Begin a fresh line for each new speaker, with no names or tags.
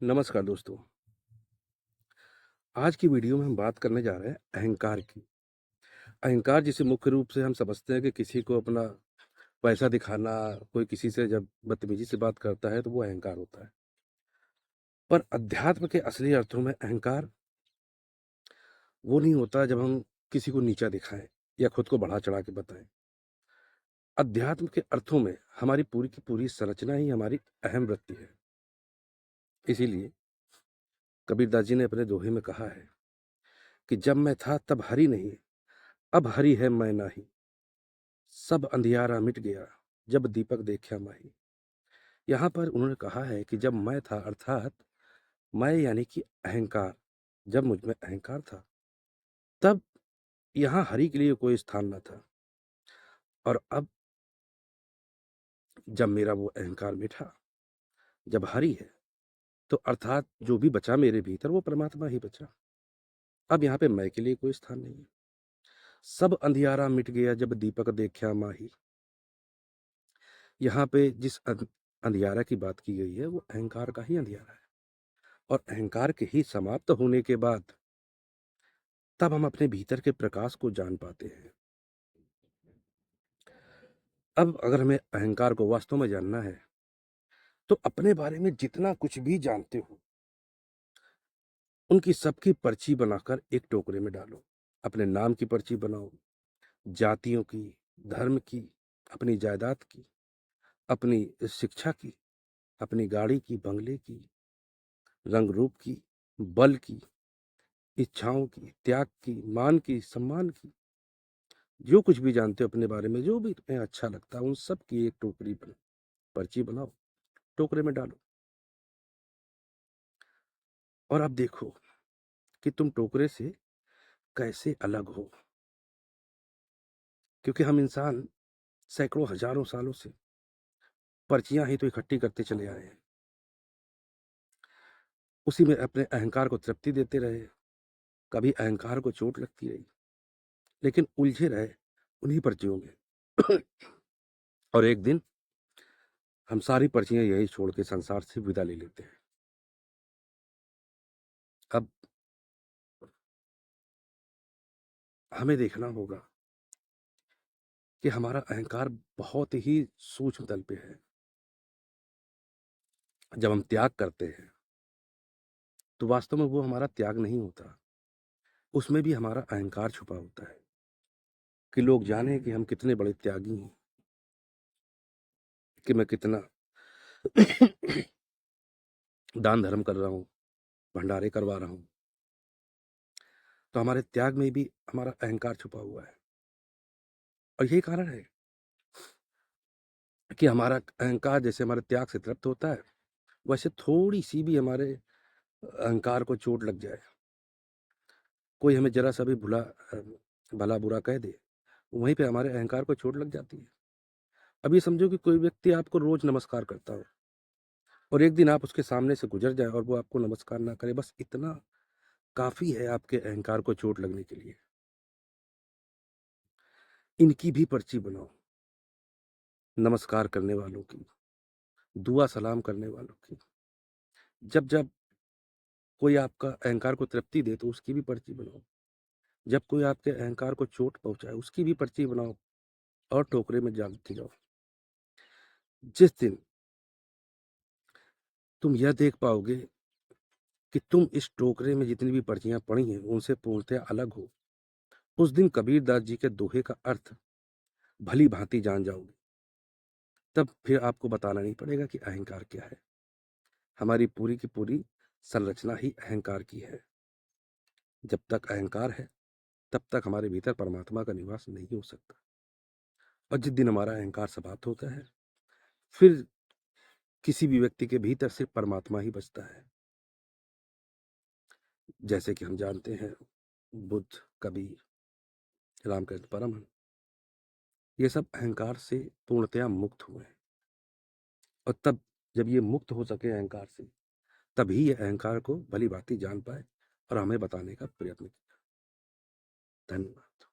नमस्कार दोस्तों। आज की वीडियो में हम बात करने जा रहे हैं अहंकार की। अहंकार जिसे मुख्य रूप से हम समझते हैं कि किसी को अपना पैसा दिखाना, कोई किसी से जब बदतमीजी से बात करता है तो वो अहंकार होता है। पर अध्यात्म के असली अर्थों में अहंकार वो नहीं होता जब हम किसी को नीचा दिखाएं या खुद को बढ़ा-चढ़ा के बताएं। अध्यात्म के अर्थों में हमारी पूरी की पूरी संरचना ही हमारी अहम वृत्ति है। इसीलिए कबीरदास जी ने अपने दोहे में कहा है कि जब मैं था तब हरि नहीं, अब हरि है मैं नाही। सब अंधियारा मिट गया, जब दीपक देखा माही। यहाँ पर उन्होंने कहा है कि जब मैं था अर्थात मैं यानी कि अहंकार, जब मुझ में अहंकार था, तब यहाँ हरि के लिए कोई स्थान न था। और अब जब मेरा वो अहंकार मिटा, जब हरि है, तो अर्थात जो भी बचा मेरे भीतर वो परमात्मा ही बचा। अब यहाँ पे मैं के लिए कोई स्थान नहीं है। सब अंधियारा मिट गया जब दीपक देखा माही। यहाँ पे जिस अंधियारा की बात की गई है वो अहंकार का ही अंधियारा है। और अहंकार के ही समाप्त होने के बाद तब हम अपने भीतर के प्रकाश को जान पाते हैं। अब अगर हमें अहंकार को वास्तव में जानना है, तो अपने बारे में जितना कुछ भी जानते हो, उनकी सबकी पर्ची बनाकर एक टोकरे में डालो। अपने नाम की पर्ची बनाओ, जातियों की, धर्म की, अपनी जायदाद की, अपनी शिक्षा की, अपनी गाड़ी की, बंगले की, रंग रूप की, बल की, इच्छाओं की, त्याग की, मान की, सम्मान की, जो कुछ भी जानते हो अपने बारे में, जो भी तुम्हें अच्छा लगता है, उन सब की एक पर्ची बनाओ, टोकरे में डालो। और अब देखो कि तुम टोकरे से कैसे अलग हो। क्योंकि हम इंसान सैकड़ों हजारों सालों से पर्चियां ही तो इकट्ठी करते चले आए हैं, उसी में अपने अहंकार को तृप्ति देते रहे। कभी अहंकार को चोट लगती रही, लेकिन उलझे रहे उन्हीं पर्चियों में। और एक दिन हम सारी पर्चियां यही छोड़ के संसार से विदा ले लेते हैं। अब हमें देखना होगा कि हमारा अहंकार बहुत ही सूक्ष्म तल पे है। जब हम त्याग करते हैं तो वास्तव में वो हमारा त्याग नहीं होता, उसमें भी हमारा अहंकार छुपा होता है कि लोग जाने कि हम कितने बड़े त्यागी हैं, कि मैं कितना दान धर्म कर रहा हूँ, भंडारे करवा रहा हूँ। तो हमारे त्याग में भी हमारा अहंकार छुपा हुआ है। और यही कारण है कि हमारा अहंकार जैसे हमारे त्याग से तृप्त होता है, वैसे थोड़ी सी भी हमारे अहंकार को चोट लग जाए, कोई हमें जरा सा भी भला बुरा कह दे, वहीं पे हमारे अहंकार को चोट लग जाती है। अब ये समझो कि कोई व्यक्ति आपको रोज नमस्कार करता हो और एक दिन आप उसके सामने से गुजर जाए और वो आपको नमस्कार ना करे, बस इतना काफी है आपके अहंकार को चोट लगने के लिए। इनकी भी पर्ची बनाओ, नमस्कार करने वालों की, दुआ सलाम करने वालों की। जब जब कोई आपका अहंकार को तृप्ति दे तो उसकी भी पर्ची बनाओ, जब कोई आपके अहंकार को चोट पहुंचाए उसकी भी पर्ची बनाओ और टोकरे में डालते जाओ। जिस दिन तुम यह देख पाओगे कि तुम इस टोकरे में जितनी भी पर्चियां पड़ी हैं उनसे पूर्णतया अलग हो, उस दिन कबीरदास जी के दोहे का अर्थ भली भांति जान जाओगे। तब फिर आपको बताना नहीं पड़ेगा कि अहंकार क्या है। हमारी पूरी की पूरी संरचना ही अहंकार की है। जब तक अहंकार है तब तक हमारे भीतर परमात्मा का निवास नहीं हो सकता। और जिस दिन हमारा अहंकार समाप्त होता है, फिर किसी भी व्यक्ति के भीतर सिर्फ परमात्मा ही बचता है। जैसे कि हम जानते हैं, बुद्ध, कबीर, रामकृष्ण परमहंस, ये सब अहंकार से पूर्णतया मुक्त हुए हैं। और तब जब ये मुक्त हो सके अहंकार से, तभी ये अहंकार को भली भांति जान पाए और हमें बताने का प्रयत्न किया। धन्यवाद।